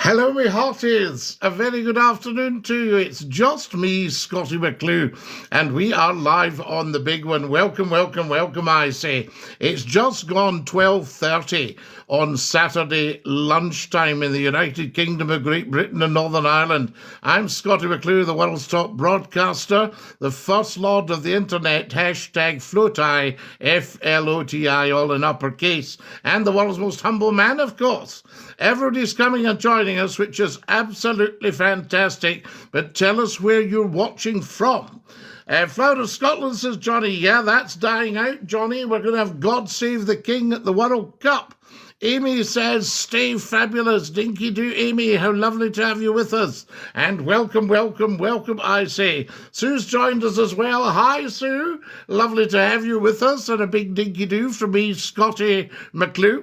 Hello, me hearties. A very good afternoon to you. It's just me, Scotty McClue, and we are live on the big one. Welcome, welcome, welcome, I say. It's just gone 12:30 on Saturday lunchtime in the United Kingdom of Great Britain and Northern Ireland. I'm Scotty McClue, the world's top broadcaster, the First Lord of the Internet, #FLOTI, FLOTI, all in uppercase, and the world's most humble man, of course. Everybody's coming and joining us, which is absolutely fantastic. But tell us where you're watching from. Flower of Scotland says, Johnny, yeah, that's dying out, Johnny. We're going to have God Save the King at the World Cup. Amy says, stay fabulous. Dinky do, Amy. How lovely to have you with us. And welcome, welcome, welcome, I say. Sue's joined us as well. Hi, Sue. Lovely to have you with us. And a big dinky do from me, Scotty McClue.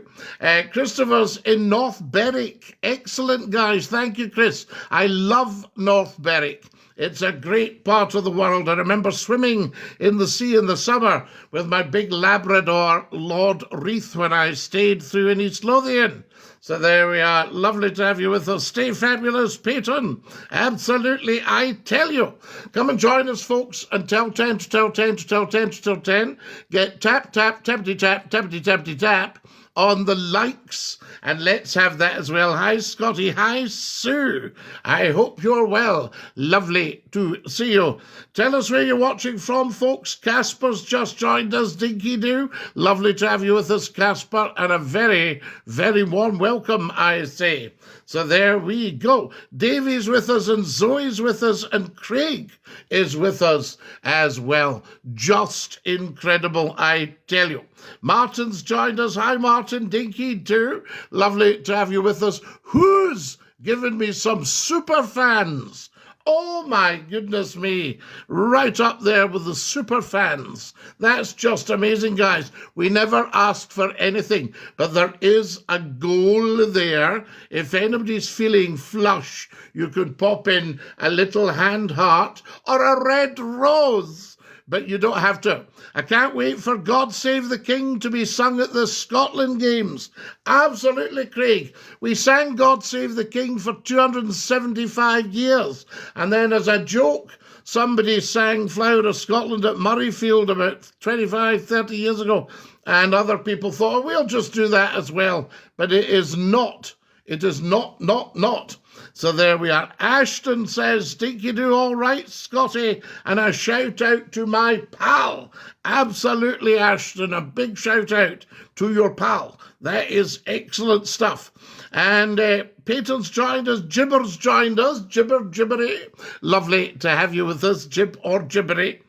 Christopher's in North Berwick. Excellent, guys. Thank you, Chris. I love North Berwick. It's a great part of the world. I remember swimming in the sea in the summer with my big Labrador, Lord Reith, when I stayed through in East Lothian. So there we are. Lovely to have you with us. Stay fabulous, Peyton. Absolutely, I tell you. Come and join us, folks, and tell 10 to tell 10 to tell 10 to tell 10. Get tap, tap, tappity, tap, tappity, tappity, tap on the likes, and let's have that as well. Hi, Scotty. Hi, Sue. I hope you're well. Lovely to see you. Tell us where you're watching from, folks. Casper's just joined us. Dinky do. Lovely to have you with us, Casper, and a very, very warm welcome, I say. So there we go. Davey's with us, and Zoe's with us, and Craig is with us as well. Just incredible, I tell you. Martin's joined us. Hi, Martin. Dinky too. Lovely to have you with us. Who's given me some super fans? Oh, my goodness me. Right up there with the super fans. That's just amazing, guys. We never asked for anything, but there is a goal there. If anybody's feeling flush, you could pop in a little hand heart or a red rose. But you don't have to. I can't wait for God Save the King to be sung at the Scotland Games. Absolutely, Craig. We sang God Save the King for 275 years. And then as a joke, somebody sang Flower of Scotland at Murrayfield about 25, 30 years ago. And other people thought, oh, we'll just do that as well. But it is not. It is not. So there we are. Ashton says, think you do all right, Scotty? And a shout out to my pal. Absolutely, Ashton. A big shout out to your pal. That is excellent stuff. And Peyton's joined us. Gibber's joined us. Gibbery. Lovely to have you with us, Jib or Gibbery.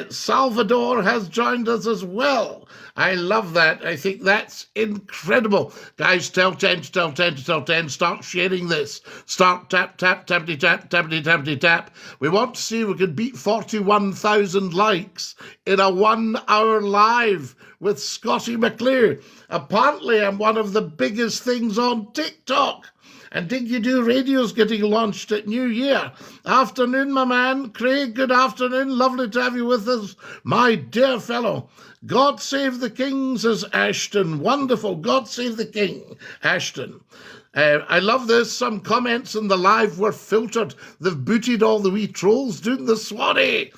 Salvador has joined us as well. I love that. I think that's incredible. Guys, tell 10 to tell 10 to tell 10. Start sharing this. Start tap, tap, tappity, tap, tappity, tappity, tap. We want to see if we can beat 41,000 likes in a 1 hour live with Scotty McClue. Apparently, I'm one of the biggest things on TikTok. And Dinky Do Radio's getting launched at New Year. Afternoon, my man. Craig, good afternoon. Lovely to have you with us, my dear fellow. God Save the King, says Ashton. Wonderful. God Save the King, Ashton. I love this. Some comments in the live were filtered. They've booted all the wee trolls doing the Swanee.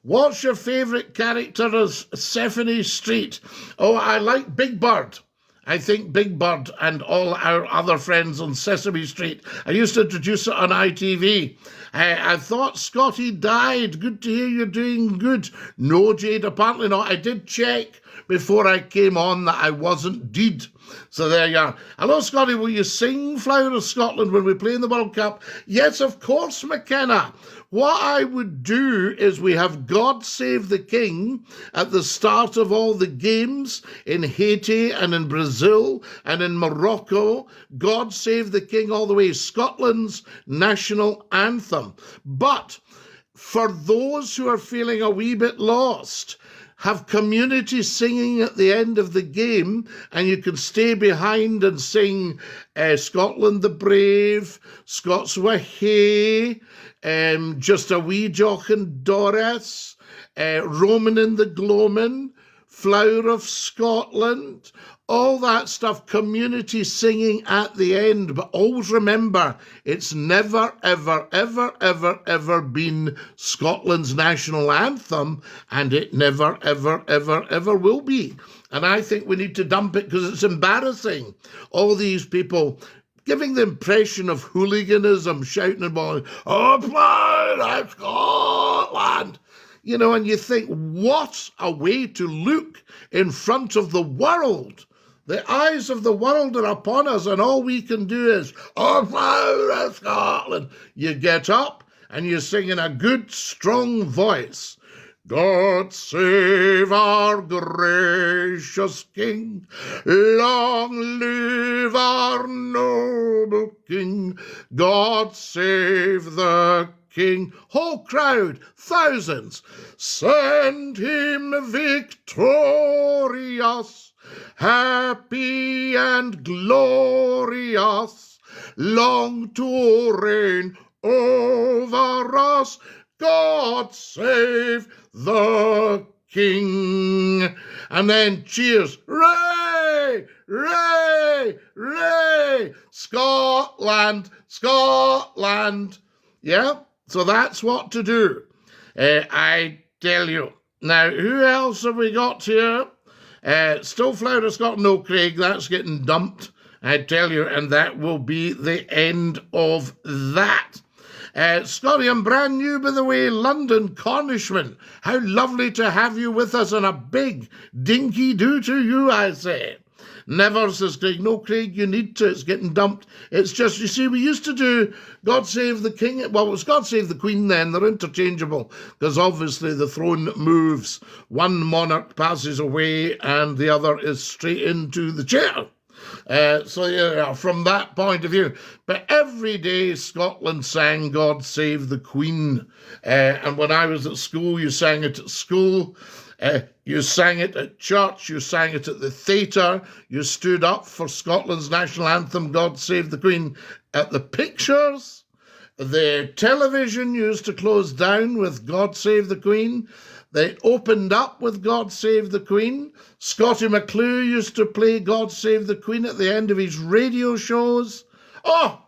What's your favourite character as Sesame Street? Oh, I like Big Bird. I think Big Bird and all our other friends on Sesame Street. I used to introduce it on ITV. I thought Scotty died. Good to hear you're doing good. No, Jade, apparently not. I did check before I came on that I wasn't dead. So there you are. Hello, Scotty. Will you sing Flower of Scotland when we play in the World Cup? Yes, of course, McKenna. What I would do is we have God Save the King at the start of all the games in Haiti and in Brazil and in Morocco. God Save the King all the way, Scotland's national anthem. But for those who are feeling a wee bit lost, have community singing at the end of the game, and you can stay behind and sing Scotland the Brave, Scots Wha Hae, Just a Wee Jock and Doris, Roman in the Gloamin', Flower of Scotland. all that stuff, community singing at the end. But always remember, it's never, ever, ever, ever, ever been Scotland's national anthem, and it never, ever, ever, ever will be. And I think we need to dump it because it's embarrassing. All these people giving the impression of hooliganism, shouting about, "Oh, play Scotland!" You know, and you think, what a way to look in front of the world. The eyes of the world are upon us, and all we can do is, "Oh, play Scotland!" You get up and you sing in a good, strong voice. God save our gracious King, long live our noble King, God save the King. Whole crowd, thousands, send him victorious, happy and glorious, long to reign over us. God save the King. And then cheers. Ray, Ray, Ray. Scotland, Scotland. Yeah, so that's what to do. I tell you. Now, who else have we got here? Still Flower of Scotland. No, Craig, that's getting dumped. I tell you, and that will be the end of that. Scotty, I'm brand new, by the way, London Cornishman. How lovely to have you with us, and a big dinky do to you, I say. Never, says Craig. No, Craig, you need to. It's getting dumped. It's just, you see, we used to do God Save the King. Well, it was God Save the Queen then. They're interchangeable because obviously the throne moves. One monarch passes away and the other is straight into the chair. So, yeah, from that point of view. But every day Scotland sang God Save the Queen. And when I was at school, you sang it at school. You sang it at church. You sang it at the theatre. You stood up for Scotland's national anthem, God Save the Queen, at the pictures. The television used to close down with God Save the Queen. They opened up with God Save the Queen. Scotty McClue used to play God Save the Queen at the end of his radio shows. Oh,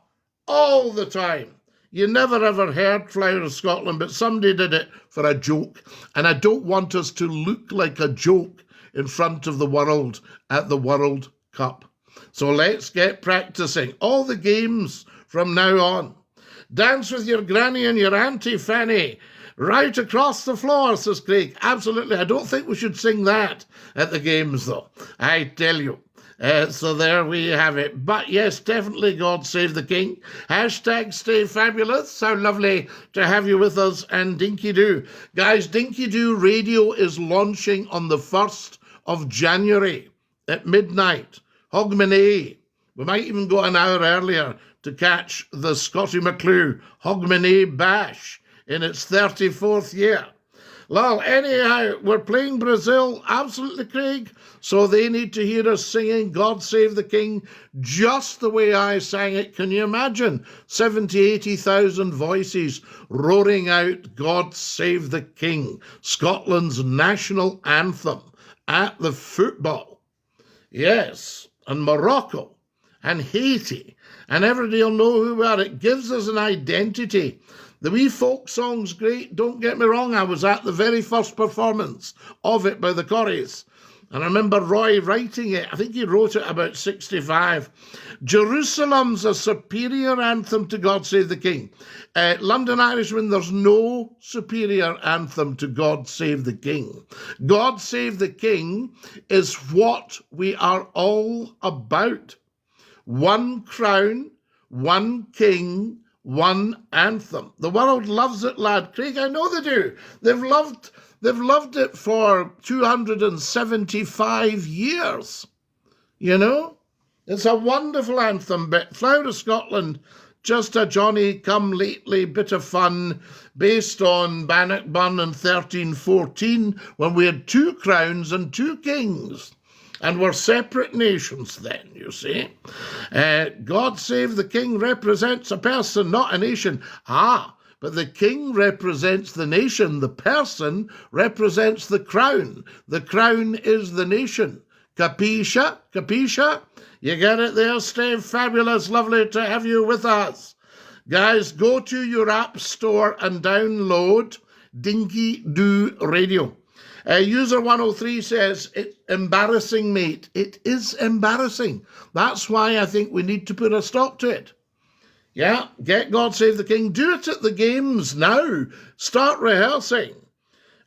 all the time. You never ever heard Flower of Scotland, but somebody did it for a joke. And I don't want us to look like a joke in front of the world at the World Cup. So let's get practicing. All the games from now on. Dance with your granny and your auntie Fanny. Right across the floor, says Craig. Absolutely. I don't think we should sing that at the games, though. I tell you. So there we have it. But yes, definitely God Save the King. Hashtag Stay Fabulous. How lovely to have you with us. And Dinky Doo. Guys, Dinky Doo Radio is launching on the 1st of January at midnight. Hogmanay. We might even go an hour earlier to catch the Scotty McClue Hogmanay Bash in its 34th year. Well, anyhow, we're playing Brazil, absolutely, Craig, so they need to hear us singing God Save the King just the way I sang it. Can you imagine? 70, 80,000 voices roaring out God Save the King, Scotland's national anthem, at the football. Yes, and Morocco and Haiti, and everybody will know who we are. It gives us an identity. The wee folk song's great, don't get me wrong. I was at the very first performance of it by the Corries. And I remember Roy writing it. I think he wrote it about 65. Jerusalem's a superior anthem to God Save the King. London Irishman, there's no superior anthem to God Save the King. God Save the King is what we are all about. One crown, one king, one anthem. The world loves it, lad. Craig, I know they do. They've loved it for 275 years. You know? It's a wonderful anthem, but Flower of Scotland, just a Johnny-come-lately bit of fun based on Bannockburn in 1314 when we had 2 crowns and 2 kings. And we're separate nations then, you see. God Save the King represents a person, not a nation. But the king represents the nation. The person represents the crown. The crown is the nation. Capisce? Capisce? You get it there, Steve? Fabulous. Lovely to have you with us. Guys, go to your app store and download Dinky Doo Radio. User 103 says, it's embarrassing, mate. It is embarrassing. That's why I think we need to put a stop to it. Yeah, get God Save the King. Do it at the games now. Start rehearsing.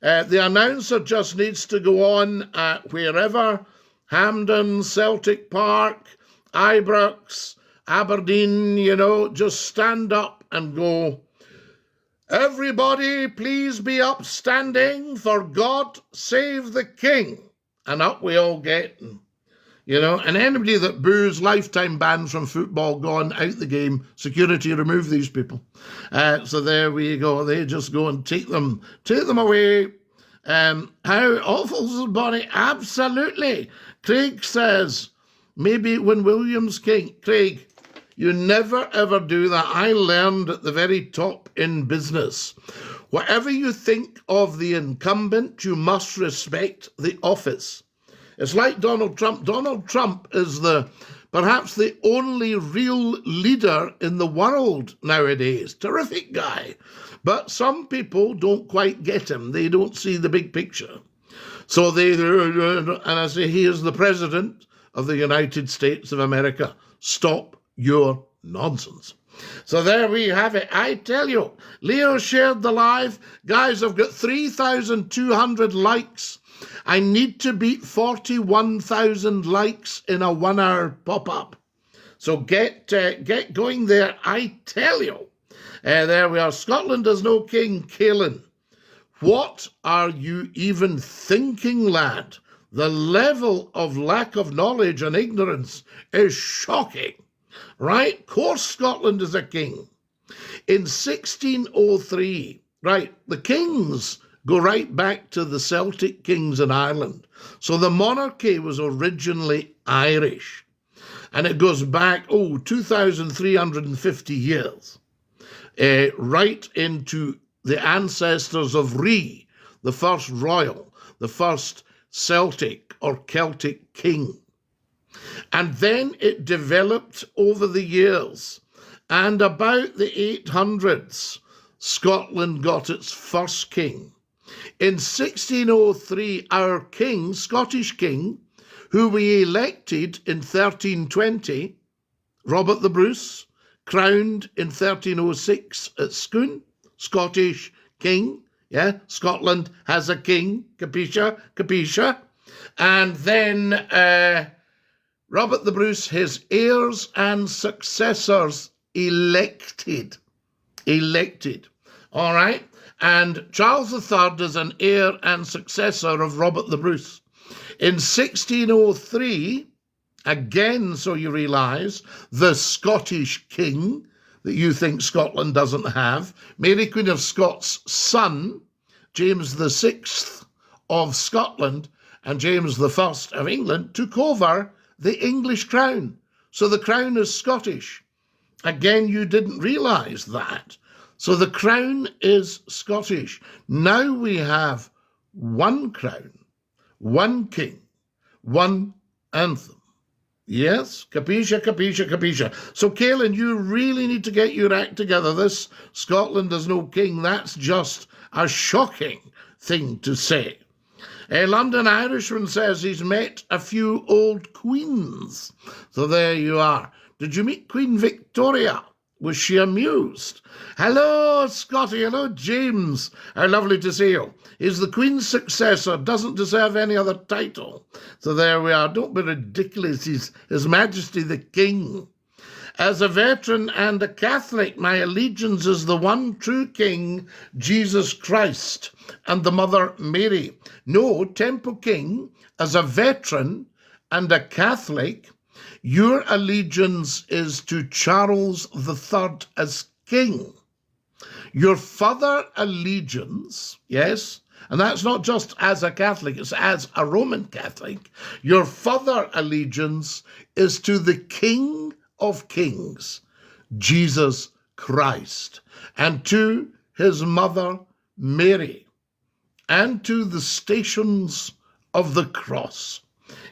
The announcer just needs to go on at wherever, Hampden, Celtic Park, Ibrox, Aberdeen, just stand up and go, everybody please be upstanding for God Save the King. And up we all get, and anybody that boos, lifetime ban from football, gone out the game, security remove these people. So there we go. They just go and take them away. How awful is the body? Absolutely. Craig says, maybe when William's king. Craig, you never ever do that. I learned at the very top in business. Whatever you think of the incumbent, you must respect the office. It's like Donald Trump. Donald Trump is perhaps the only real leader in the world nowadays. Terrific guy. But some people don't quite get him. They don't see the big picture. So and I say, he is the president of the United States of America. Stop your nonsense. So there we have it. I tell you, Leo shared the live. Guys, I've got 3,200 likes. I need to beat 41,000 likes in a 1 hour pop-up. So get going there, I tell you. There we are. Scotland has no king, Caelan. What are you even thinking, lad? The level of lack of knowledge and ignorance is shocking. Right? Of course Scotland is a king. In 1603, right, the kings go right back to the Celtic kings in Ireland. So the monarchy was originally Irish. And it goes back, 2,350 years. Right into the ancestors of Ree, the first royal, the first Celtic or Celtic king. And then it developed over the years. And about the 800s, Scotland got its first king. In 1603, our king, Scottish king, who we elected in 1320, Robert the Bruce, crowned in 1306 at Scone, Scottish king. Yeah, Scotland has a king, capisce, capisce. And then Robert the Bruce, his heirs and successors elected. All right? And Charles III is an heir and successor of Robert the Bruce. In 1603, again, so you realise, the Scottish king that you think Scotland doesn't have, Mary Queen of Scots' son, James VI of Scotland, and James I of England took over the English crown. So the crown is Scottish. Again, you didn't realise that. So the crown is Scottish. Now we have one crown, one king, one anthem. Yes, capisce, capisce, capisce. So, Caelan, you really need to get your act together. This Scotland has no king. That's just a shocking thing to say. A London Irishman says he's met a few old queens. So there you are. Did you meet Queen Victoria? Was she amused? Hello, Scotty. Hello, James. How lovely to see you. He's the Queen's successor, doesn't deserve any other title. So there we are. Don't be ridiculous. He's His Majesty the King. As a veteran and a Catholic, my allegiance is the one true King, Jesus Christ, and the Mother Mary. No, Temple King, as a veteran and a Catholic, your allegiance is to Charles III as king. Your further allegiance, yes, and that's not just as a Catholic, it's as a Roman Catholic. Your further allegiance is to the King of Kings, Jesus Christ, and to his mother Mary, and to the Stations of the Cross.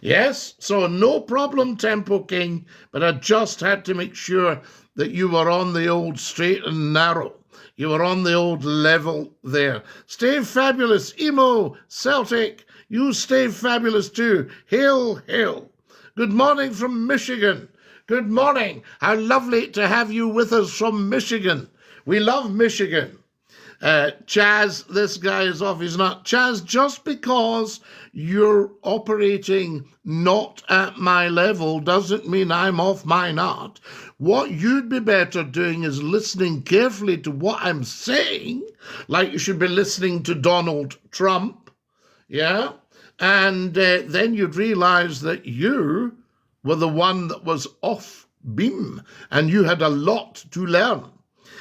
Yes, so no problem, Tempo King, but I just had to make sure that you were on the old straight and narrow. You were on the old level there. Stay fabulous, Emo, Celtic. You stay fabulous too. Hail, hail. Good morning from Michigan. Good morning. How lovely to have you with us from Michigan. We love Michigan. Chaz, this guy is off his nut. Chaz, just because you're operating not at my level doesn't mean I'm off my nut. What you'd be better doing is listening carefully to what I'm saying, like you should be listening to Donald Trump, yeah? And then you'd realize that you were the one that was off beam, and you had a lot to learn.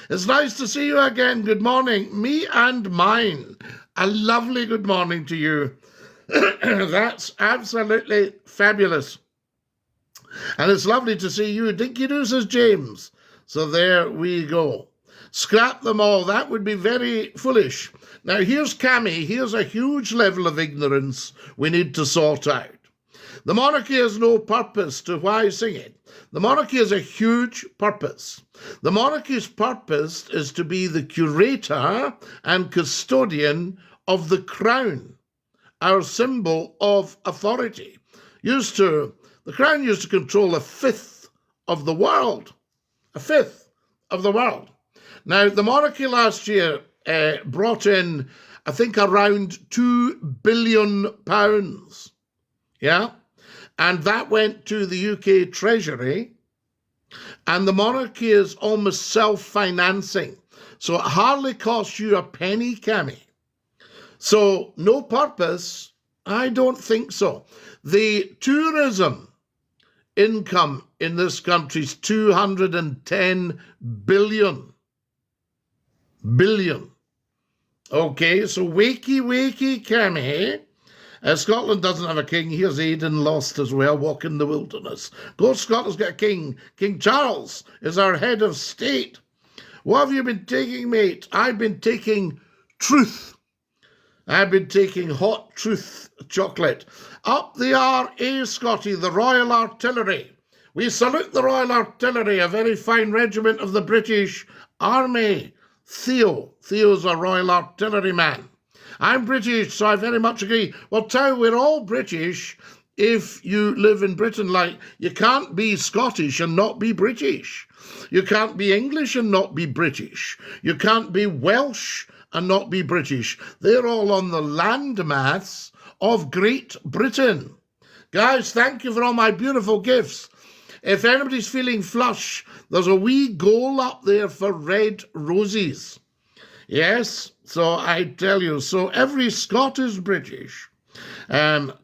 It's nice to see you again. Good morning. Me and mine. A lovely good morning to you. That's absolutely fabulous. And it's lovely to see you. Dinky Doo, says James. So there we go. Scrap them all. That would be very foolish. Now here's Cammy. Here's a huge level of ignorance we need to sort out. The monarchy has no purpose to why sing it. The monarchy has a huge purpose. The monarchy's purpose is to be the curator and custodian of the crown, our symbol of authority. The crown used to control a fifth of the world. A fifth of the world. Now, the monarchy last year brought in, I think, around £2 billion. Yeah? And that went to the UK Treasury, and the monarchy is almost self-financing. So it hardly costs you a penny, Cammy. So no purpose? I don't think so. The tourism income in this country is 210 billion. Okay, so wakey, Cammy. Scotland doesn't have a king. Here's Aidan lost as well, walking the wilderness. Go, Scotland's got a king. King Charles is our head of state. What have you been taking, mate? I've been taking truth. I've been taking hot truth chocolate. Up the RA, Scotty, the Royal Artillery. We salute the Royal Artillery, a very fine regiment of the British Army. Theo's a Royal Artillery man. I'm British, so I very much agree. Well, Tao, we're all British if you live in Britain. Like, you can't be Scottish and not be British. You can't be English and not be British. You can't be Welsh and not be British. They're all on the landmass of Great Britain. Guys, thank you for all my beautiful gifts. If anybody's feeling flush, there's a wee goal up there for red roses. Yes, so I tell you, so every Scot is British.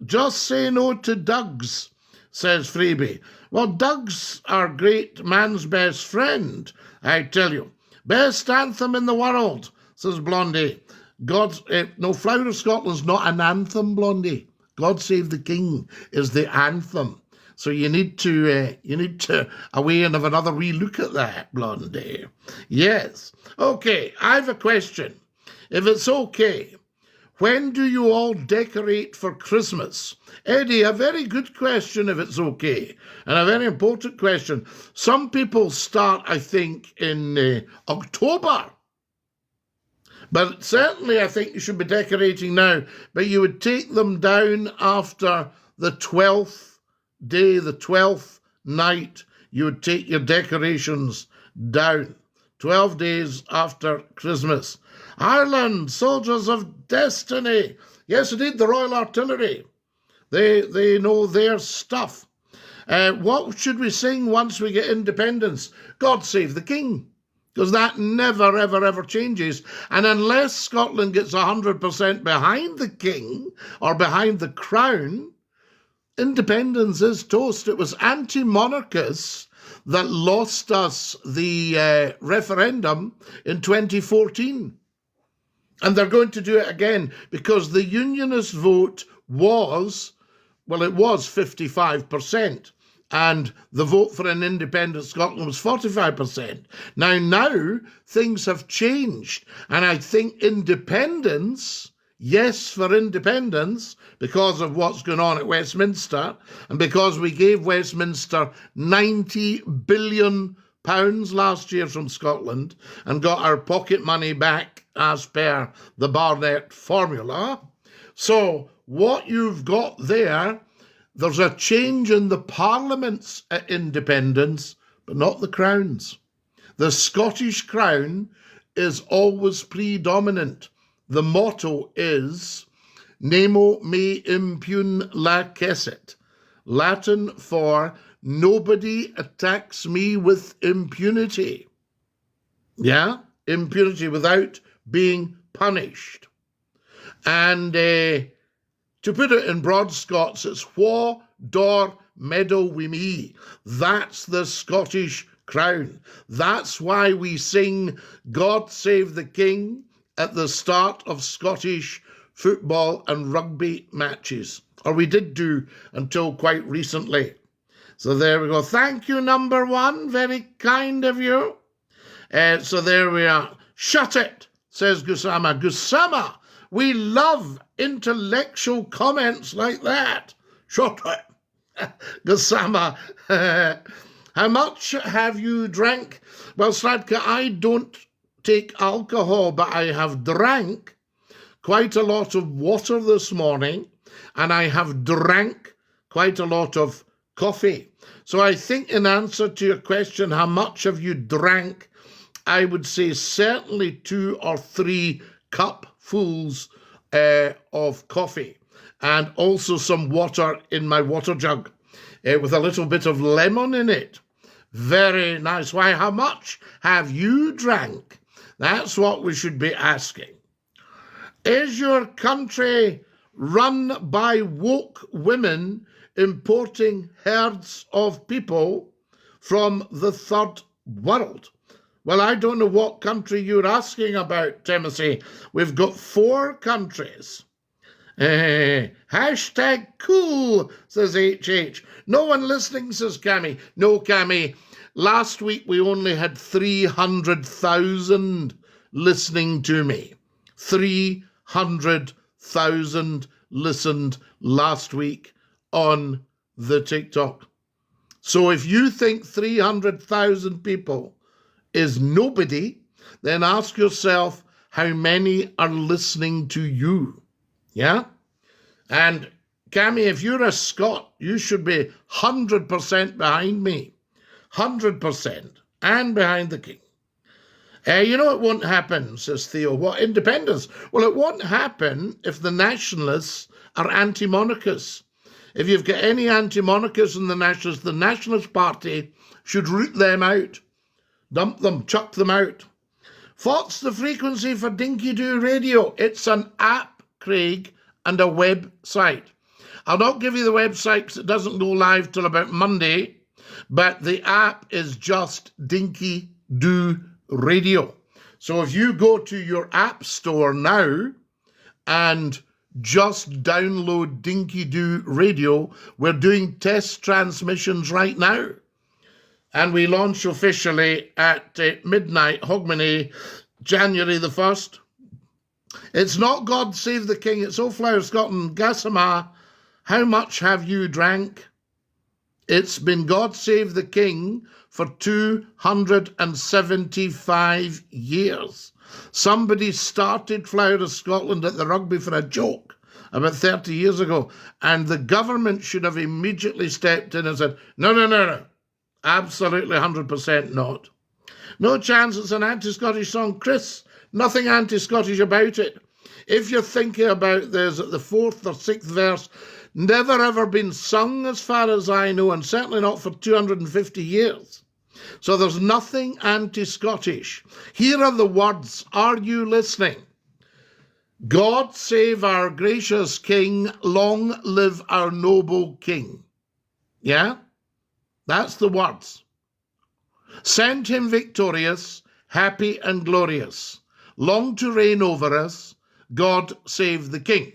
Just say no to Dougs, says Freebie. Well, Dougs are great man's best friend, I tell you. Best anthem in the world, says Blondie. No, Flower of Scotland's not an anthem, Blondie. God Save the King is the anthem. So you need to away and have another wee look at that, Blondie. Yes. Okay, I have a question. If it's okay, when do you all decorate for Christmas? Eddie, a very good question if it's okay, and a very important question. Some people start, I think, in October. But certainly I think you should be decorating now, but you would take them down after the 12th day, the 12th night. You would take your decorations down. 12 days after Christmas. Ireland, Soldiers of Destiny. Yes, indeed, the Royal Artillery. They know their stuff. What should we sing once we get independence? God Save the King. Because that never, ever changes. And unless Scotland gets 100% behind the king or behind the crown, independence is toast. It was anti-monarchists that lost us the referendum in 2014. And they're going to do it again because the unionist vote was 55%. And the vote for an independent Scotland was 45%. Now things have changed. And I think independence yes for independence because of what's going on at Westminster, and because we gave Westminster £90 billion last year from Scotland and got our pocket money back as per the Barnett formula. So what you've got there's a change in the parliaments at independence, but not the crowns. The Scottish crown is always predominant. The motto is Nemo me impune lacessit, Latin for nobody attacks me with impunity. Yeah, impunity without being punished. And to put it in broad Scots, it's wha dor meadow wi me. That's the Scottish crown. That's why we sing God Save the King at the start of Scottish football and rugby matches. Or we did do until quite recently. So there we go. Thank you, number one. Very kind of you. So there we are. Shut it, says Gusama. Gusama, we love intellectual comments like that. Shut it. Gusama, how much have you drank? Well, Sladka, I don't take alcohol, but I have drank quite a lot of water this morning, and I have drank quite a lot of coffee. So I think in answer to your question, how much have you drank, I would say certainly 2 or 3 cupfuls of coffee, and also some water in my water jug with a little bit of lemon in it. Very nice. Why, how much have you drank? That's what we should be asking. Is your country run by woke women importing herds of people from the third world? Well, I don't know what country you're asking about, Timothy. We've got 4 countries. Hashtag cool, says HH. No one listening, says Cammy. No, Cammy. Last week we only had 300,000 listening to me. 300,000 listened last week on the TikTok. So if you think 300,000 people is nobody, then ask yourself how many are listening to you. Yeah? And Cammy, if you're a Scot, you should be 100% behind me. 100%. And behind the King. You know it won't happen, says Theo. What, independence? Well, it won't happen if the nationalists are anti-monarchists. If you've got any anti-monarchists in the Nationalist Party should root them out. Dump them, chuck them out. What's the frequency for Dinky Doo Radio? It's an app, Craig, and a website. I'll not give you the website because it doesn't go live till about Monday, but the app is just Dinky Doo Radio. So if you go to your app store now and just download Dinky Doo Radio, we're doing test transmissions right now. And we launch officially at midnight, Hogmanay, January the 1st. It's not God Save the King, it's O Flower Scotland. Gassama, how much have you drank? It's been God Save the King for 275 years. Somebody started Flower of Scotland at the rugby for a joke about 30 years ago, and the government should have immediately stepped in and said, no. Absolutely 100% not. No chance it's an anti-Scottish song. Chris, nothing anti-Scottish about it. If you're thinking about there's at the 4th or 6th verse, never ever been sung as far as I know, and certainly not for 250 years. So there's nothing anti-Scottish. Here are the words. Are you listening? God save our gracious King, long live our noble King. Yeah? That's the words. Send him victorious, happy and glorious, long to reign over us, God save the King.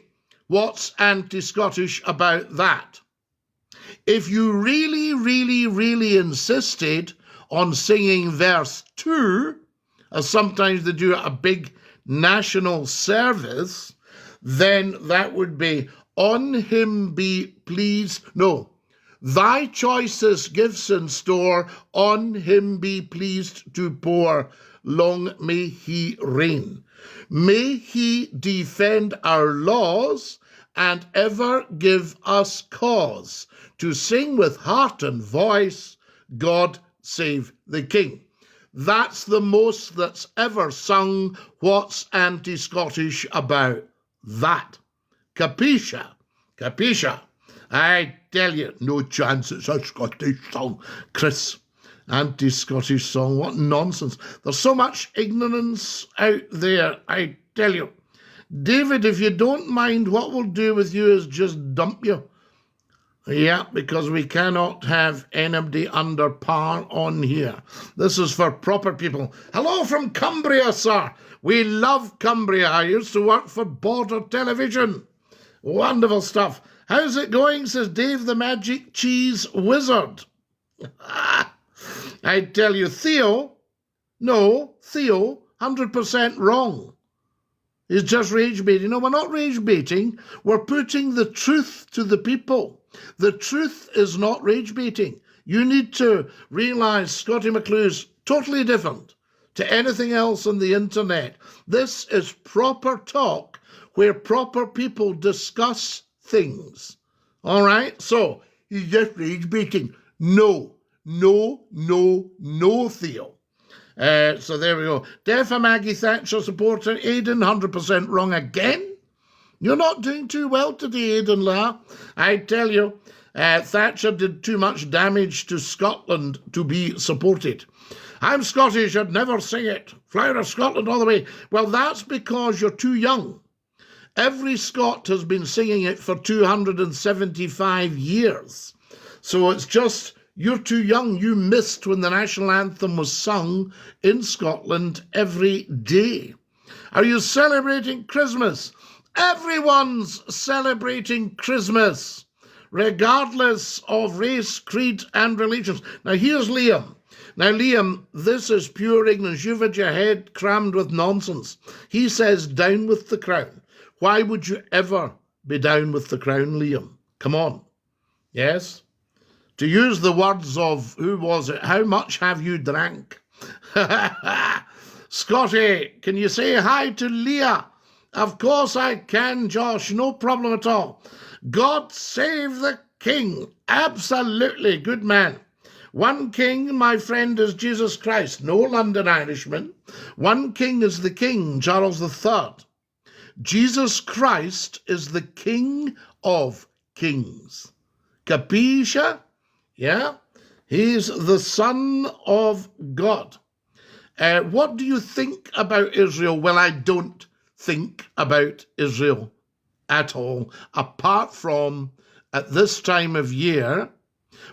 What's anti-Scottish about that? If you really insisted on singing verse 2, as sometimes they do at a big national service, then that would be on him be pleased. No, thy choicest gifts in store, on him be pleased to pour. Long may he reign. May he defend our laws and ever give us cause to sing with heart and voice, God save the King. That's the most that's ever sung. What's anti-Scottish about that? Capisce? Capisce? I tell you, no chance it's a Scottish song. Chris, anti-Scottish song, what nonsense. There's so much ignorance out there, I tell you. David, if you don't mind, what we'll do with you is just dump you. Yeah, because we cannot have anybody under par on here. This is for proper people. Hello from Cumbria, sir. We love Cumbria. I used to work for Border Television. Wonderful stuff. How's it going, says Dave the Magic Cheese Wizard. I tell you, Theo, 100% wrong. He's just rage baiting. No, we're not rage baiting. We're putting the truth to the people. The truth is not rage baiting. You need to realise Scottie McClue's totally different to anything else on the internet. This is proper talk where proper people discuss things. All right? So, he's just rage baiting. No, Theo. So there we go. Deaf a Maggie Thatcher supporter. Aidan, 100% wrong again. You're not doing too well today, Aidan La. I tell you, Thatcher did too much damage to Scotland to be supported. I'm Scottish, I'd never sing it. Flower of Scotland all the way. Well, that's because you're too young. Every Scot has been singing it for 275 years. So it's just... you're too young. You missed when the national anthem was sung in Scotland every day. Are you celebrating Christmas? Everyone's celebrating Christmas, regardless of race, creed, and religions. Now, here's Liam. Now, Liam, this is pure ignorance. You've had your head crammed with nonsense. He says, down with the crown. Why would you ever be down with the crown, Liam? Come on. Yes? To use the words of, who was it? How much have you drank? Scotty, can you say hi to Leah? Of course I can, Josh. No problem at all. God save the King. Absolutely. Good man. One king, my friend, is Jesus Christ. No London Irishman. One king is the king, Charles III. Jesus Christ is the King of Kings. Capisce? Yeah? He's the Son of God. What do you think about Israel? Well, I don't think about Israel at all, apart from at this time of year,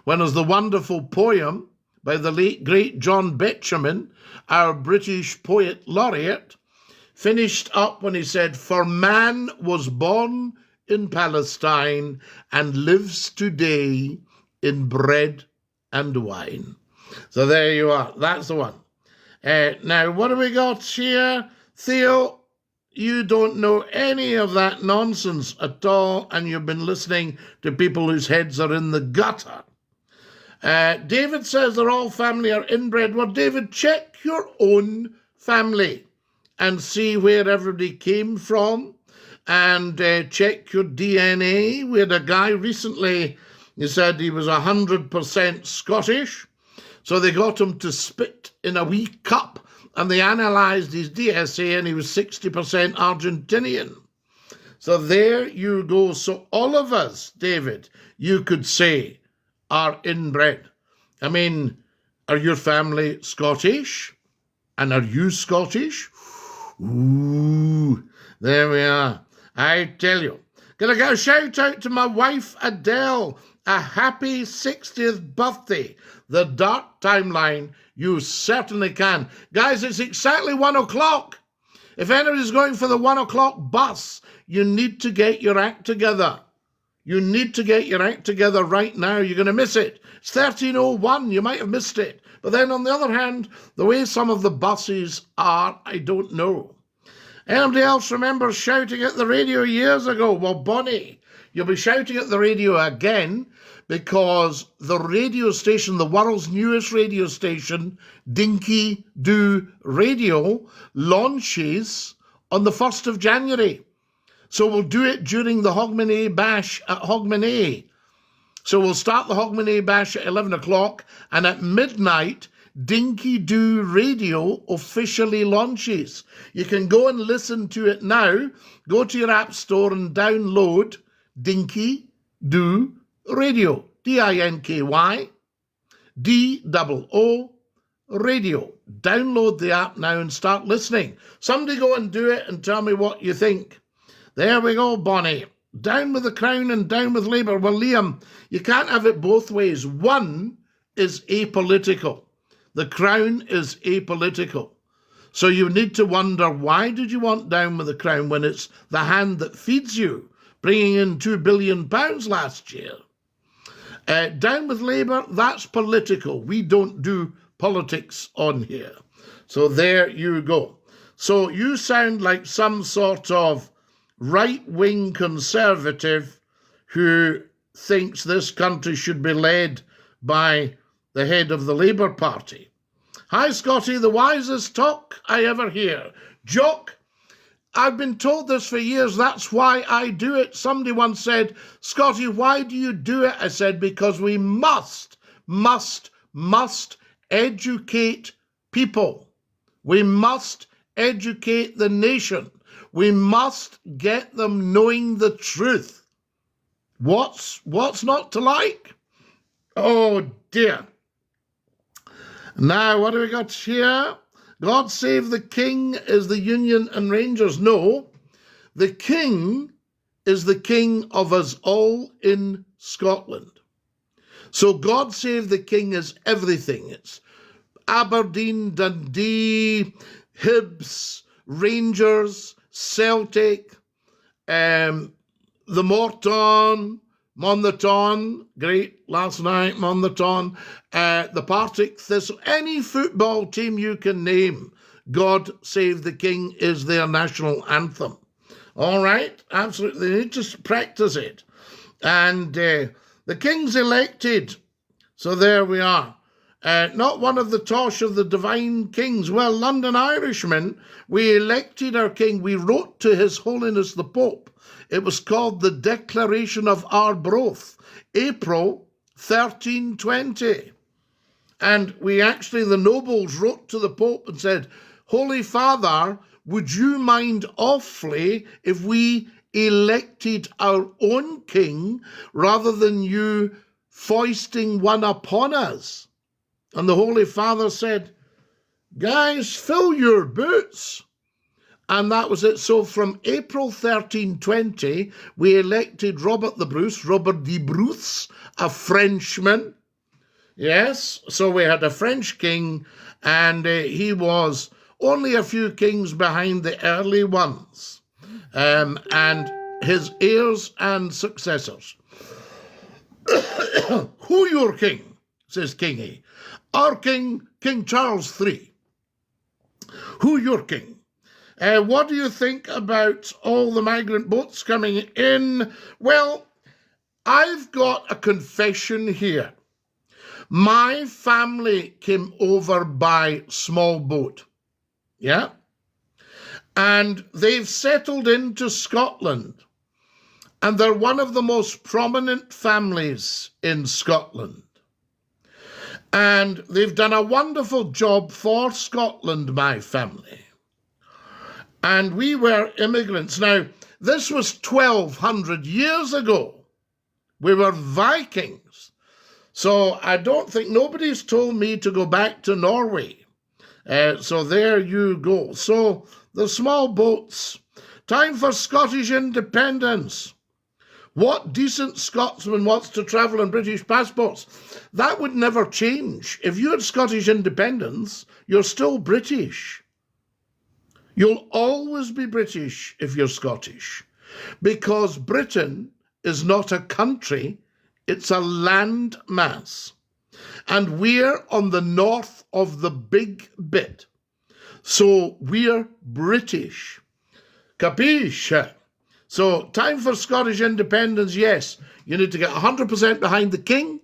when there's the wonderful poem by the late, great John Betjeman, our British poet laureate, finished up when he said, for man was born in Palestine and lives today in bread and wine. So there you are. That's the one. Now, what have we got here? Theo, you don't know any of that nonsense at all, and you've been listening to people whose heads are in the gutter. David says they're all family are inbred. Well, David, check your own family and see where everybody came from, and check your DNA. We had a guy recently, he said he was 100% Scottish, so they got him to spit in a wee cup, and they analysed his DSA, and he was 60% Argentinian. So there you go. So all of us, David, you could say, are inbred. I mean, are your family Scottish? And are you Scottish? Ooh, there we are. I tell you. Gonna get a shout out to my wife, Adele. A happy 60th birthday. The dark timeline, you certainly can. Guys, it's exactly 1 o'clock. If anybody's going for the 1 o'clock bus, you need to get your act together. You need to get your act together right now. You're going to miss it. It's 13:01. You might have missed it. But then on the other hand, the way some of the buses are, I don't know. Anybody else remember shouting at the radio years ago? Well, Bonnie, you'll be shouting at the radio again because the radio station, the world's newest radio station, Dinky Doo Radio, launches on the 1st of January. So we'll do it during the Hogmanay Bash at Hogmanay. So we'll start the Hogmanay Bash at 11 o'clock, and at midnight, Dinky Doo Radio officially launches. You can go and listen to it now. Go to your app store and download Dinky Doo Radio. DINKY DOO Radio. Download the app now and start listening. Somebody go and do it and tell me what you think. There we go, Bonnie. Down with the Crown and down with Labour. Well, Liam, you can't have it both ways. One is apolitical. The Crown is apolitical. So you need to wonder, why did you want down with the Crown when it's the hand that feeds you, bringing in £2 billion last year? Down with Labour, that's political. We don't do politics on here. So there you go. So you sound like some sort of right-wing conservative who thinks this country should be led by the head of the Labour Party. Hi, Scotty, the wisest talk I ever hear. Jock, I've been told this for years. That's why I do it. Somebody once said, Scotty, why do you do it? I said, because we must educate people. We must educate the nation. We must get them knowing the truth. What's not to like? Oh, dear. Now, what do we got here? God Save the King is the Union and Rangers. No, the King is the King of us all in Scotland. So God Save the King is everything. It's Aberdeen, Dundee, Hibs, Rangers, Celtic, the Morton, Monmouthon, great last night, Monmouthon, the Partick Thistle, any football team you can name, God Save the King is their national anthem. All right, absolutely, they need to practice it. And the King's elected, so there we are. Not one of the tosh of the divine kings. Well, London Irishmen, we elected our king. We wrote to His Holiness the Pope. It was called the Declaration of Arbroath, April 1320. And we actually, the nobles wrote to the Pope and said, Holy Father, would you mind awfully if we elected our own king rather than you foisting one upon us? And the Holy Father said, guys, fill your boots. And that was it. So from April 1320, we elected Robert de Bruce, a Frenchman. Yes, so we had a French king, and he was only a few kings behind the early ones, and his heirs and successors. Who your king? Says Kingy. Our king, King Charles III. Who your king? What do you think about all the migrant boats coming in? Well, I've got a confession here. My family came over by small boat, yeah? And they've settled into Scotland. And they're one of the most prominent families in Scotland. And they've done a wonderful job for Scotland, my family. And we were immigrants. Now, this was 1,200 years ago. We were Vikings. So I don't think nobody's told me to go back to Norway. So there you go. So the small boats. Time for Scottish independence. What decent Scotsman wants to travel on British passports? That would never change. If you had Scottish independence, you're still British. You'll always be British if you're Scottish, because Britain is not a country, it's a land mass. And we're on the north of the big bit. So we're British. Capisce? So, time for Scottish independence, yes. You need to get 100% behind the king.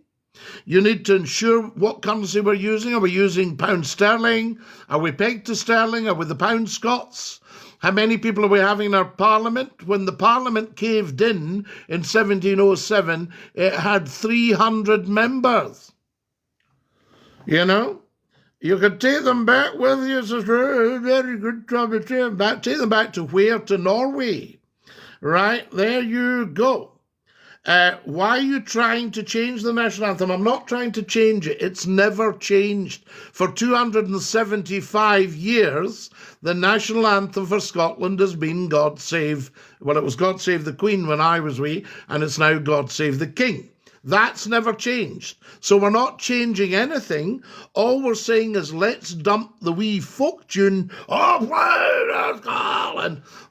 You need to ensure what currency we're using. Are we using pound sterling? Are we pegged to sterling? Are we the pound Scots? How many people are we having in our parliament? When the parliament caved in 1707, it had 300 members. You know? You could take them back with you. It's a very good job. Take them back to where? To Norway. Right? There you go. Why are you trying to change the national anthem? I'm not trying to change it. It's never changed. For 275 years, the national anthem for Scotland has been God Save... Well, it was God Save the Queen when I was wee, and it's now God Save the King. That's never changed. So we're not changing anything. All we're saying is let's dump the wee folk tune, and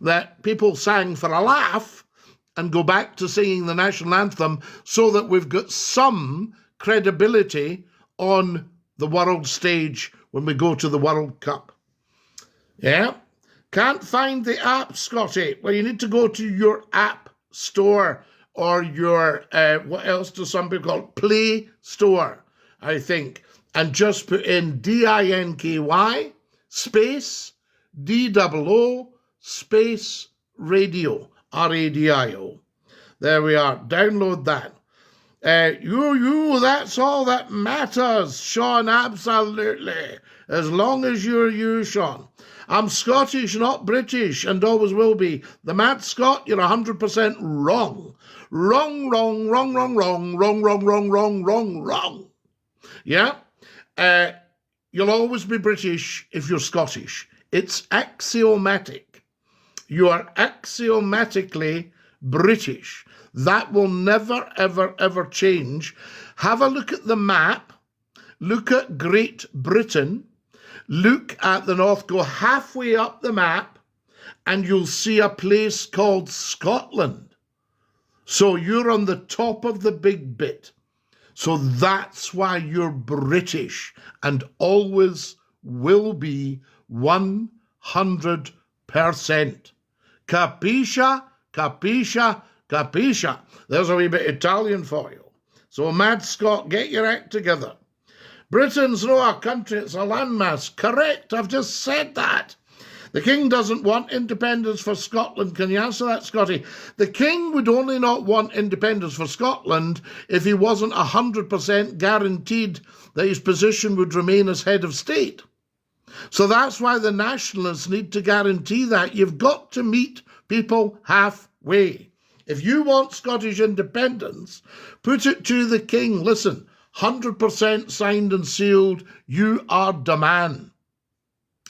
that people sang for a laugh, and go back to singing the national anthem so that we've got some credibility on the world stage when we go to the World Cup. Yeah? Can't find the app, Scotty? Well, you need to go to your app store or your, what else do some people call it? Play Store, I think, and just put in DINKY space DOO space radio. RADIO. There we are. Download that. That's all that matters, Sean, absolutely. As long as you're you, Sean. I'm Scottish, not British, and always will be. The Mad Scot, you're 100% wrong. Wrong. Yeah? You'll always be British if you're Scottish. It's axiomatic. You are axiomatically British. That will never, ever change. Have a look at the map. Look at Great Britain. Look at the north. Go halfway up the map and you'll see a place called Scotland. So you're on the top of the big bit. So that's why you're British and always will be 100%. Capisce? There's a wee bit Italian for you. So, Mad Scott, get your act together. Britain's not a country, it's a landmass. Correct, I've just said that. The King doesn't want independence for Scotland. Can you answer that, Scotty? The King would only not want independence for Scotland if he wasn't 100% guaranteed that his position would remain as head of state. So that's why the nationalists need to guarantee that. You've got to meet people halfway. If you want Scottish independence, put it to the King. Listen, 100% signed and sealed, you are the man.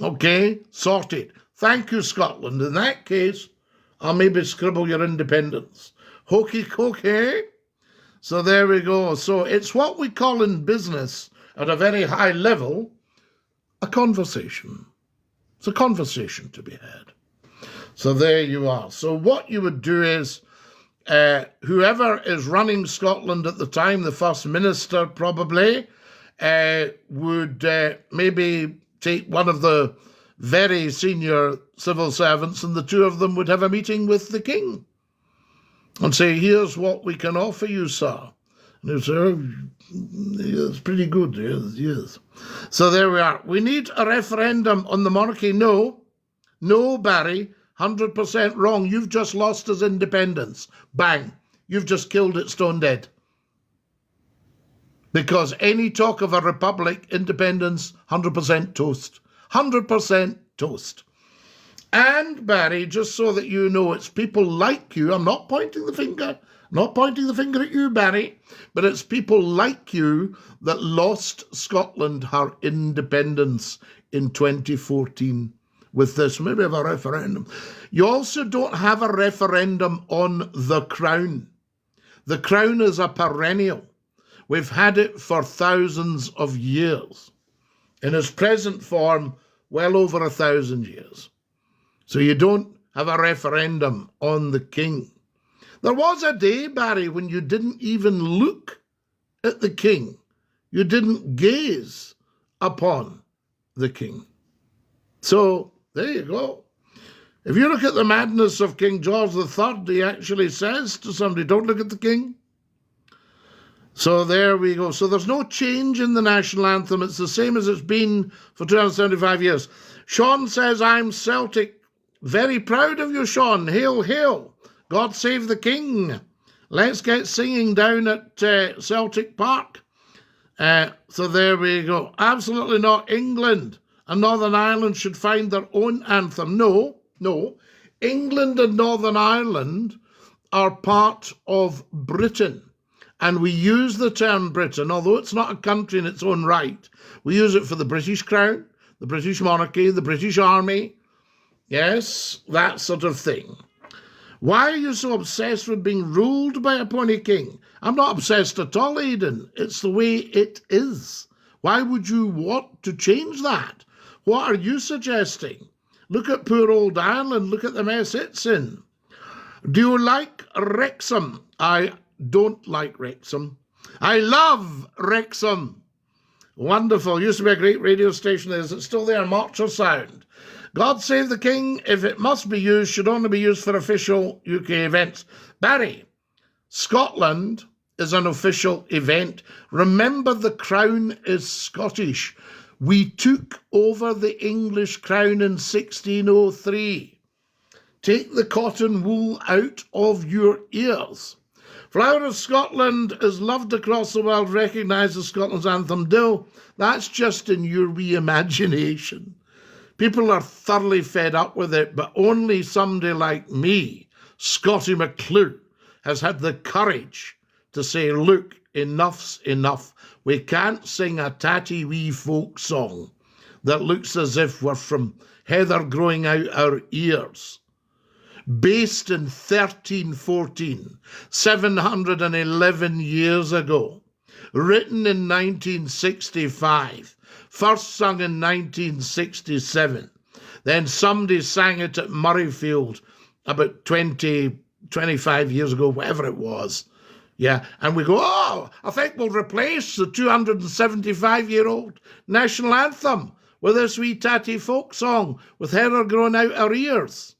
Okay, sorted. Thank you, Scotland. In that case, I'll maybe scribble your independence. Hokey cokey. So there we go. So it's what we call in business at a very high level a conversation. It's a conversation to be had. So there you are. So what you would do is whoever is running Scotland at the time, the First Minister probably, would maybe take one of the very senior civil servants and the two of them would have a meeting with the King and say, here's what we can offer you, sir. And he'd say, oh, it's pretty good, yes. So there we are. We need a referendum on the monarchy. No, Barry, 100% wrong. You've just lost us independence. Bang. You've just killed it stone dead. Because any talk of a republic, independence, 100% toast. 100% toast. And, Barry, just so that you know, it's people like you. I'm not pointing the finger. Not pointing the finger at you, Barry, but it's people like you that lost Scotland her independence in 2014 with this. Maybe have a referendum. You also don't have a referendum on the Crown. The Crown is a perennial. We've had it for thousands of years. In its present form, well over 1,000 years. So you don't have a referendum on the King. There was a day, Barry, when you didn't even look at the King. You didn't gaze upon the King. So there you go. If you look at the madness of King George III, he actually says to somebody, don't look at the king. So there we go. So there's no change in the national anthem. It's the same as it's been for 275 years. Sean says, I'm Celtic. Very proud of you, Sean. Hail, hail. God save the king. Let's get singing down at Celtic Park. So there we go. Absolutely not. England and Northern Ireland should find their own anthem. No. England and Northern Ireland are part of Britain. And we use the term Britain, although it's not a country in its own right. We use it for the British Crown, the British monarchy, the British Army. Yes, that sort of thing. Why are you so obsessed with being ruled by a pony king? I'm not obsessed at all, Aidan. It's the way it is. Why would you want to change that? What are you suggesting? Look at poor old Ireland. Look at the mess it's in. Do you like Wrexham? I don't like Wrexham. I love Wrexham. Wonderful. Used to be a great radio station. Is it still there? Marcher Sound. God save the king. If it must be used, should only be used for official UK events. Barry, Scotland is an official event. Remember, the crown is Scottish. We took over the English crown in 1603. Take the cotton wool out of your ears. Flower of Scotland is loved across the world, recognises Scotland's anthem. Dill, that's just in your wee imagination. People are thoroughly fed up with it, but only somebody like me, Scotty McClue, has had the courage to say, look, enough's enough. We can't sing a tatty wee folk song that looks as if we're from heather growing out our ears. Based in 1314, 711 years ago, written in 1965, first sung in 1967, then somebody sang it at Murrayfield about 25 years ago, whatever it was. Yeah, and we go, oh, I think we'll replace the 275-year-old national anthem with this wee tatty folk song with heather growing out our ears.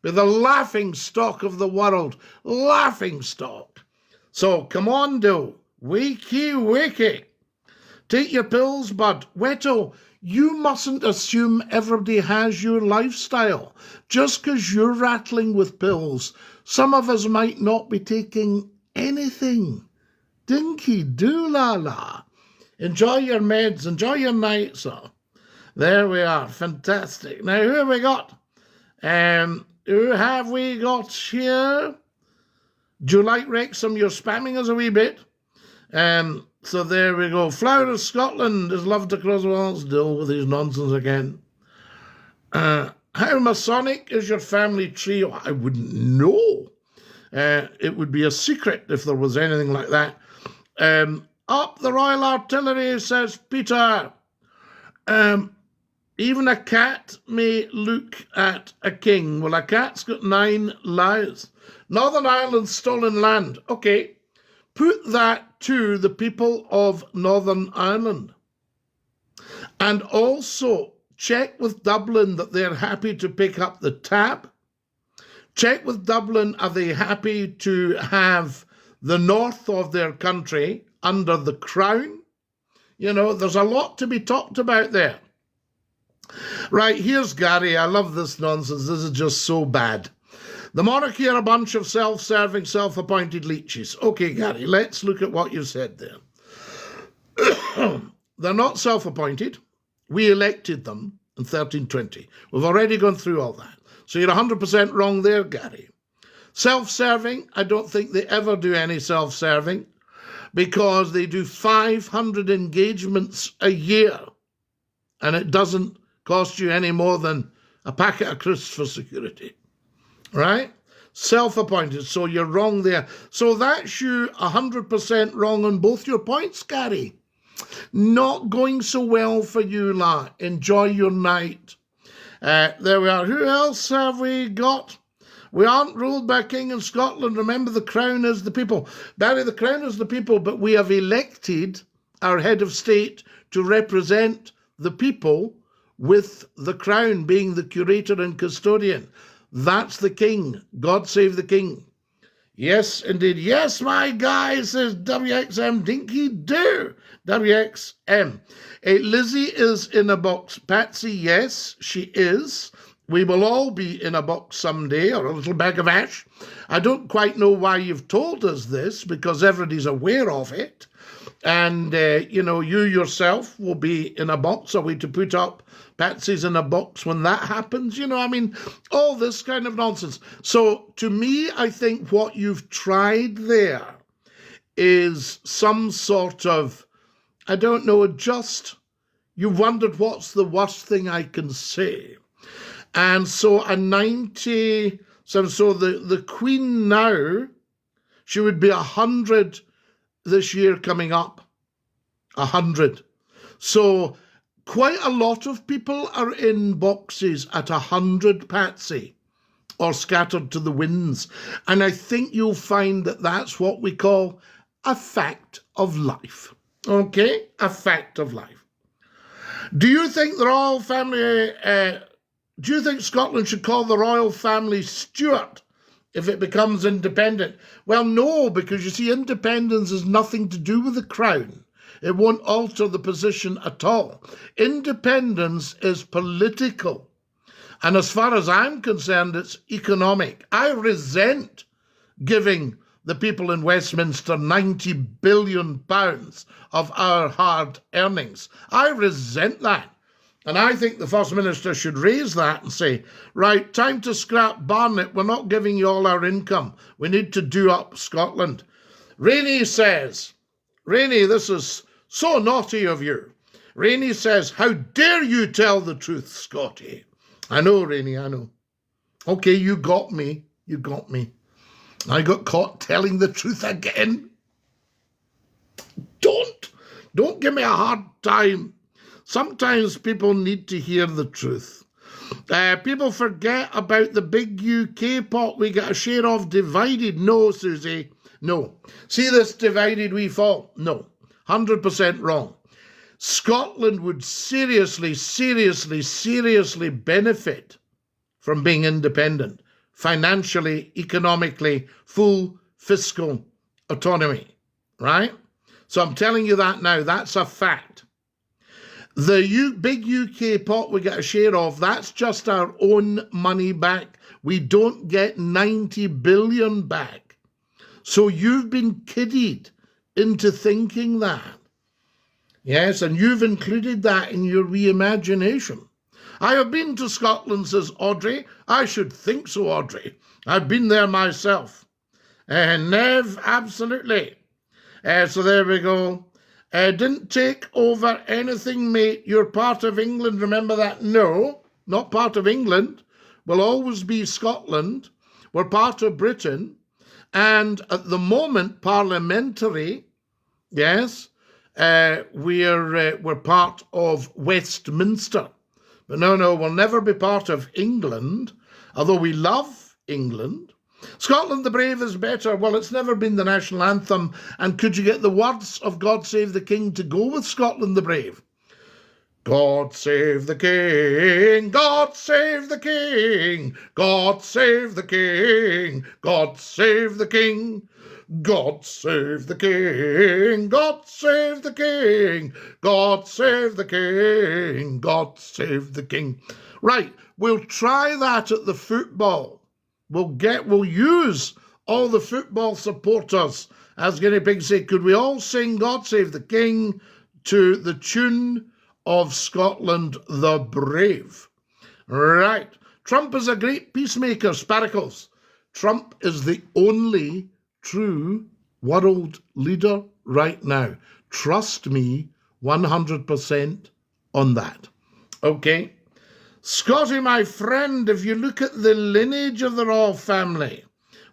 With the laughing stock of the world, laughing stock. So come on, Dill, wakey, wakey. Take your pills, bud. Weto, you mustn't assume everybody has your lifestyle. Just because you're rattling with pills, some of us might not be taking anything. Dinky doo la la. Enjoy your meds, enjoy your night, sir. There we are, fantastic. Now, who have we got? Who have we got here? Do you like Wrexham? You're spamming us a wee bit. So there we go. Flower of Scotland is loved across the world. Let's deal with his nonsense again. How Masonic is your family tree? Oh, I wouldn't know. It would be a secret if there was anything like that. Up the Royal Artillery, says Peter. Even a cat may look at a king. Well, a cat's got 9 lives. Northern Ireland's stolen land. Okay, put that to the people of Northern Ireland. And also check with Dublin that they're happy to pick up the tab. Check with Dublin, are they happy to have the north of their country under the crown? You know, there's a lot to be talked about there. Right, here's Gary. I love this nonsense. This is just so bad. The monarchy are a bunch of self-serving, self-appointed leeches. Okay, Gary, let's look at what you said there. They're not self-appointed. We elected them in 1320. We've already gone through all that. So you're 100% wrong there, Gary. Self-serving, I don't think they ever do any self-serving because they do 500 engagements a year and it doesn't cost you any more than a packet of crisps for security, right? Self-appointed, so you're wrong there. So that's you 100% wrong on both your points, Gary. Not going so well for you, la. Enjoy your night. There we are. Who else have we got? We aren't ruled by a king in Scotland. Remember, the crown is the people. Barry, the crown is the people, but we have elected our head of state to represent the people with the crown being the curator and custodian. That's the king. God save the king. Yes, indeed. Yes, my guy, says WXM. Dinky do. WXM. Lizzie is in a box. Patsy, yes, she is. We will all be in a box someday, or a little bag of ash. I don't quite know why you've told us this, because everybody's aware of it. And, you yourself will be in a box. Are we to put up Patsy's in a box when that happens? All this kind of nonsense. So to me, I think what you've tried there is some sort of, I don't know, you wondered what's the worst thing I can say. And so a 90, so the Queen now, she would be 100 this year coming up. 100. So quite a lot of people are in boxes at 100, Patsy, or scattered to the winds. And I think you'll find that that's what we call a fact of life. Okay? A fact of life. Do you think the royal family, do you think Scotland should call the royal family Stuart if it becomes independent? Well, no, because you see, independence has nothing to do with the crown. It won't alter the position at all. Independence is political. And as far as I'm concerned, it's economic. I resent giving the people in Westminster £90 billion of our hard earnings. I resent that. And I think the First Minister should raise that and say, right, time to scrap Barnet. We're not giving you all our income. We need to do up Scotland. Rainey says, Rainey, this is so naughty of you. Rainey says, how dare you tell the truth, Scotty? I know, Rainey, I know. Okay, you got me. You got me. I got caught telling the truth again. Don't give me a hard time. Sometimes people need to hear the truth. People forget about the big UK pot we get a share of divided. No, Susie, no. See this divided we fall? No, 100% wrong. Scotland would seriously benefit from being independent, financially, economically, full fiscal autonomy, right? So I'm telling you that now, that's a fact. The big UK pot we get a share of, that's just our own money back. We don't get 90 billion back. So you've been kidded into thinking that. Yes, and you've included that in your reimagination. I have been to Scotland, says Audrey. I should think so, Audrey. I've been there myself. Nev, absolutely. So there we go. Didn't take over anything, mate. You're part of England, remember that? No, not part of England. We'll always be Scotland. We're part of Britain. And at the moment, parliamentary, yes, we're part of Westminster. But no, we'll never be part of England, although we love England. Scotland the Brave is better. Well, it's never been the national anthem. And could you get the words of God Save the King to go with Scotland the Brave? God save the King, God save the King, God save the King, God save the King, God save the King, God save the King, God save the King, God save the King. Right, we'll try that at the football. We'll use all the football supporters as guinea pigs. Say, could we all sing God Save the King to the tune of Scotland the Brave? Right. Trump is a great peacemaker, Sparkles. Trump is the only true world leader right now. Trust me 100% on that. Okay. Scotty, my friend, if you look at the lineage of the royal family,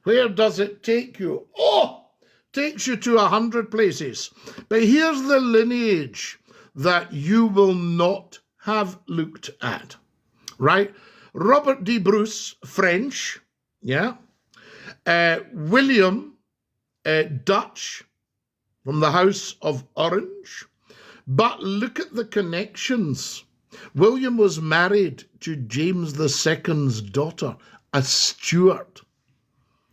where does it take you? Oh, takes you to 100 places. But here's the lineage that you will not have looked at, right? Robert de Bruce, French, yeah. William, Dutch, from the House of Orange. But look at the connections. William was married to James II's daughter, a Stuart.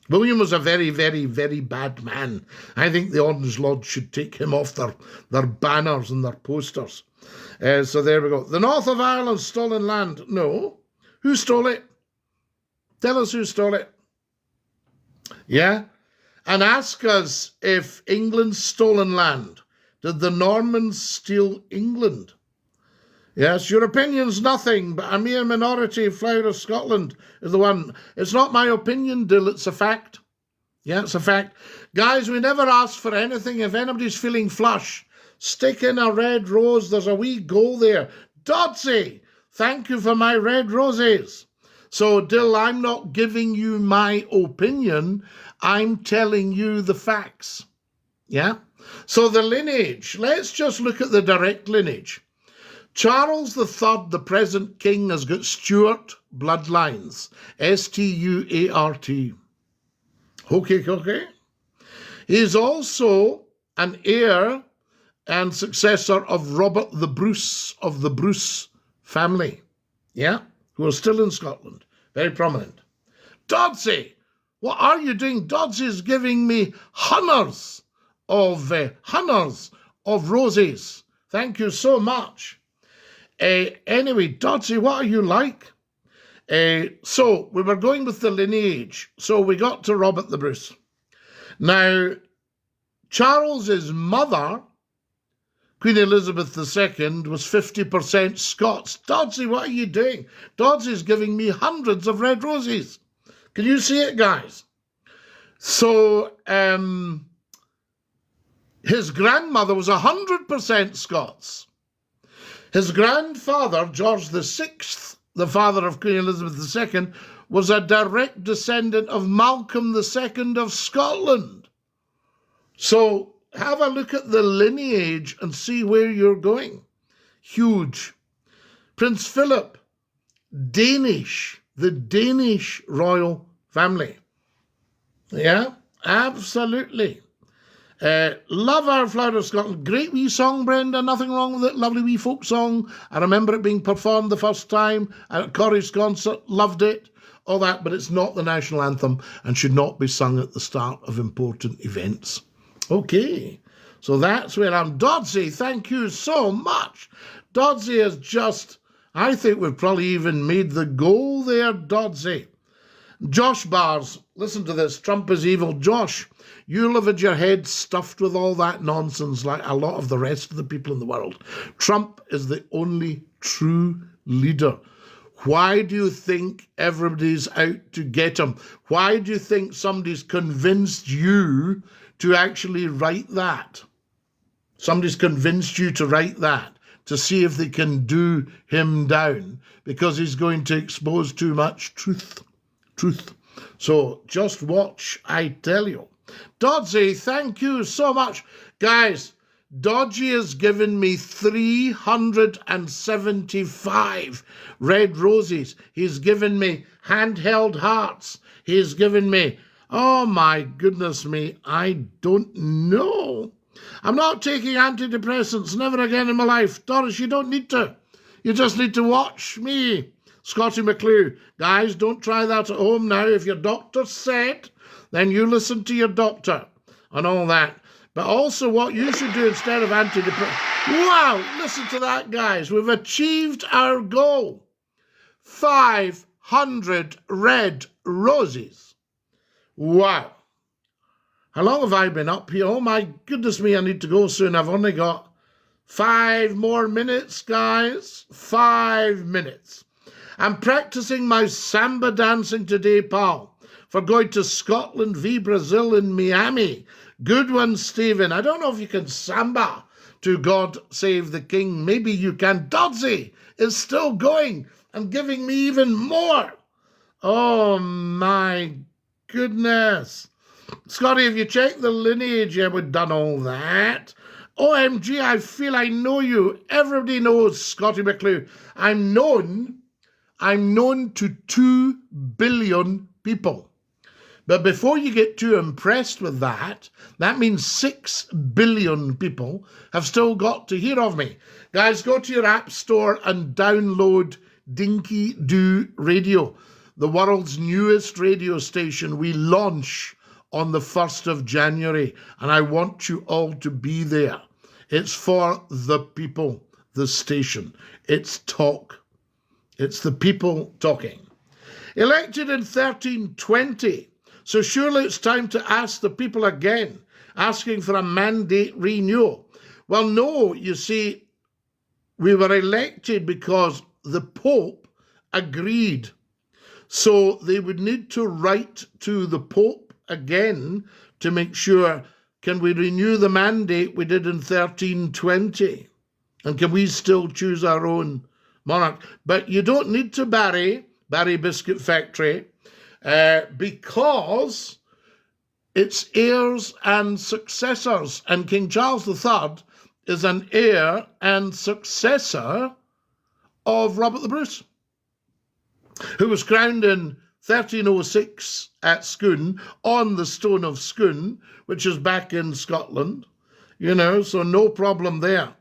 William was a very, very, very bad man. I think the Orange Lodge should take him off their banners and their posters. So there we go. The north of Ireland, stolen land. No. Who stole it? Tell us who stole it. Yeah? And ask us if England's stolen land. Did the Normans steal England? Yes, your opinion's nothing, but a mere minority of Flower of Scotland is the one. It's not my opinion, Dill, it's a fact. Yeah, it's a fact. Guys, we never ask for anything. If anybody's feeling flush, stick in a red rose. There's a wee goal there. Dodsey, thank you for my red roses. So, Dill, I'm not giving you my opinion. I'm telling you the facts. Yeah? So the lineage, let's just look at the direct lineage. Charles III, the present king, has got Stuart bloodlines. S-T-U-A-R-T. Okay. He's also an heir and successor of Robert the Bruce of the Bruce family. Yeah? Who are still in Scotland. Very prominent. Dodsey, what are you doing? Dodsey's giving me hunters of roses. Thank you so much. Anyway, Dodsey, what are you like? So we were going with the lineage. So we got to Robert the Bruce. Now, Charles's mother, Queen Elizabeth II, was 50% Scots. Dodsey, what are you doing? Dodsey's giving me hundreds of red roses. Can you see it, guys? So, his grandmother was 100% Scots. His grandfather, George VI, the father of Queen Elizabeth II, was a direct descendant of Malcolm II of Scotland. So have a look at the lineage and see where you're going. Huge. Prince Philip, Danish, the Danish royal family. Yeah, absolutely. Love our Flower of Scotland. Great wee song, Brenda. Nothing wrong with it. Lovely wee folk song. I remember it being performed the first time at Corrie's concert. Loved it. All that, but it's not the national anthem and should not be sung at the start of important events. Okay, so that's where I'm. Dodsey, thank you so much. Dodsey is just, I think we've probably even made the goal there, Dodsey. Josh Bars, listen to this. Trump is evil. Josh, you live at your head stuffed with all that nonsense like a lot of the rest of the people in the world. Trump is the only true leader. Why do you think everybody's out to get him? Why do you think somebody's convinced you to actually write that? Somebody's convinced you to write that to see if they can do him down because he's going to expose too much truth. So just watch, I tell you. Dodsey, thank you so much. Guys, Dodgy has given me 375 red roses. He's given me handheld hearts. He's given me, oh my goodness me, I don't know. I'm not taking antidepressants, never again in my life. Doris, you don't need to. You just need to watch me. Scotty McClue. Guys, don't try that at home now. If your doctor said, then you listen to your doctor and all that. But also what you should do instead of antidepressants. Wow, listen to that, guys. We've achieved our goal. 500 red roses. Wow. How long have I been up here? Oh, my goodness me, I need to go soon. I've only got 5 more minutes, guys. 5 minutes. I'm practicing my samba dancing today, pal, for going to Scotland v Brazil in Miami. Good one, Stephen. I don't know if you can samba to God Save the King. Maybe you can. Dodsey is still going and giving me even more. Oh, my goodness. Scotty, have you checked the lineage? Yeah, we've done all that. OMG, I feel I know you. Everybody knows Scotty McClue. I'm known to 2 billion people. But before you get too impressed with that, that means 6 billion people have still got to hear of me. Guys, go to your app store and download Dinky Doo Radio. the world's newest radio station. We launch on the 1st of January, and I want you all to be there. It's for the people, the station. It's talk. It's the people talking. Elected in 1320, so surely it's time to ask the people again, asking for a mandate renewal. Well, no, you see, we were elected because the Pope agreed. So they would need to write to the Pope again to make sure, can we renew the mandate we did in 1320? And can we still choose our own monarch? But you don't need to Barry Biscuit Factory, because it's heirs and successors. And King Charles III is an heir and successor of Robert the Bruce, who was crowned in 1306 at Scone, on the Stone of Scone, which is back in Scotland, so no problem there.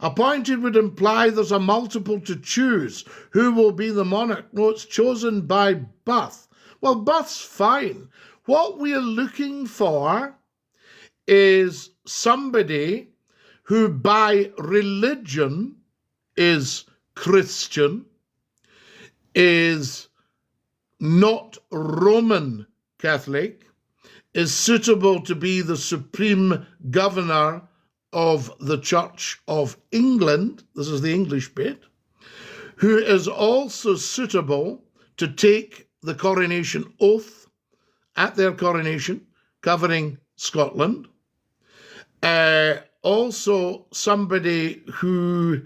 Appointed would imply there's a multiple to choose. Who will be the monarch? No, it's chosen by birth. Well, birth's fine. What we're looking for is somebody who by religion is Christian, is not Roman Catholic, is suitable to be the supreme governor of the Church of England, this is the English bit, who is also suitable to take the coronation oath at their coronation, covering Scotland. Also somebody who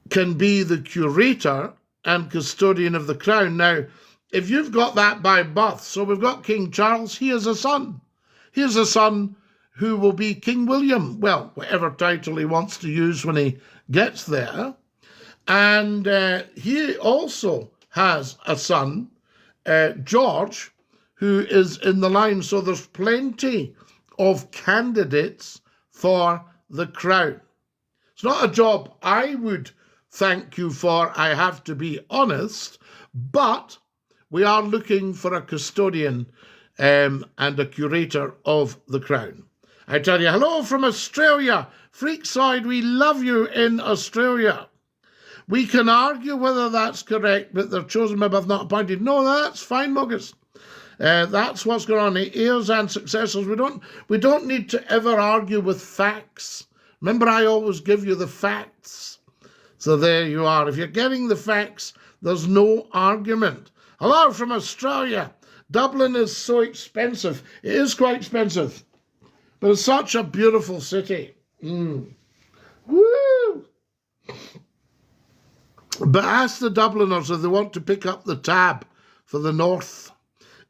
can be the curator and custodian of the crown. Now, if you've got that by birth, so we've got King Charles, he is a son. He is a son who will be King William, well, whatever title he wants to use when he gets there. And he also has a son, George, who is in the line. So there's plenty of candidates for the crown. It's not a job I would thank you for, I have to be honest, but we are looking for a custodian and a curator of the crown. I tell you, hello from Australia. Freakside, we love you in Australia. We can argue whether that's correct, but they're chosen by birth, not appointed. No, that's fine, Mogus. That's what's going on. The heirs and successors. We don't need to ever argue with facts. Remember, I always give you the facts. So there you are. If you're getting the facts, there's no argument. Hello from Australia. Dublin is so expensive. It is quite expensive. But it's such a beautiful city. Woo! But ask the Dubliners if they want to pick up the tab for the north.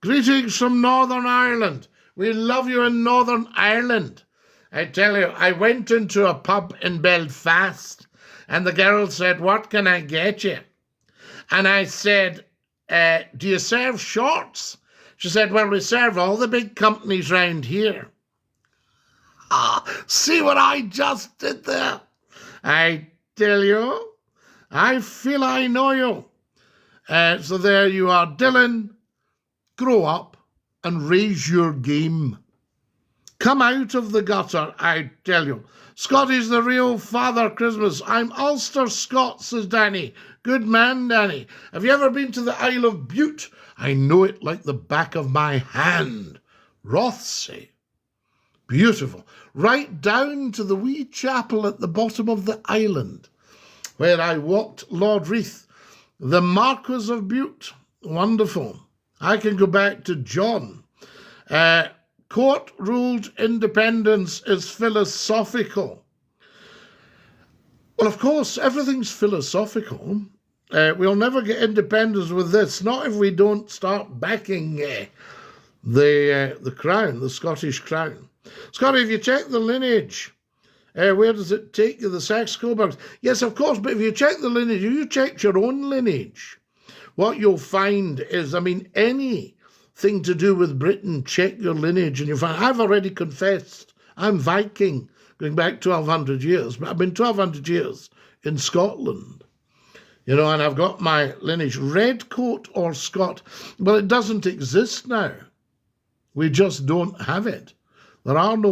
Greetings from Northern Ireland. We love you in Northern Ireland. I tell you, I went into a pub in Belfast and the girl said, "What can I get you?" And I said, "Do you serve shorts?" She said, "Well, we serve all the big companies round here." See what I just did there? I tell you, I feel I know you. So there you are. Dylan, grow up and raise your game. Come out of the gutter, I tell you. Scotty's the real Father Christmas. I'm Ulster Scot, says Danny. Good man, Danny. Have you ever been to the Isle of Bute? I know it like the back of my hand. Rothsay. Beautiful. Right down to the wee chapel at the bottom of the island, where I walked Lord Reith, the Marquis of Bute. Wonderful. I can go back to John. Court-ruled independence is philosophical. Well, of course, everything's philosophical. We'll never get independence with this, not if we don't start backing the crown, the Scottish crown. Scotty, if you check the lineage, where does it take you? The Saxe-Coburgs? Yes, of course, but if you check the lineage, if you checked your own lineage, what you'll find is, anything to do with Britain, check your lineage and you'll find, I've already confessed, I'm Viking, going back 1,200 years, but I've been 1,200 years in Scotland. You know, and I've got my lineage, red coat or Scot. Well, it doesn't exist now. We just don't have it. There are no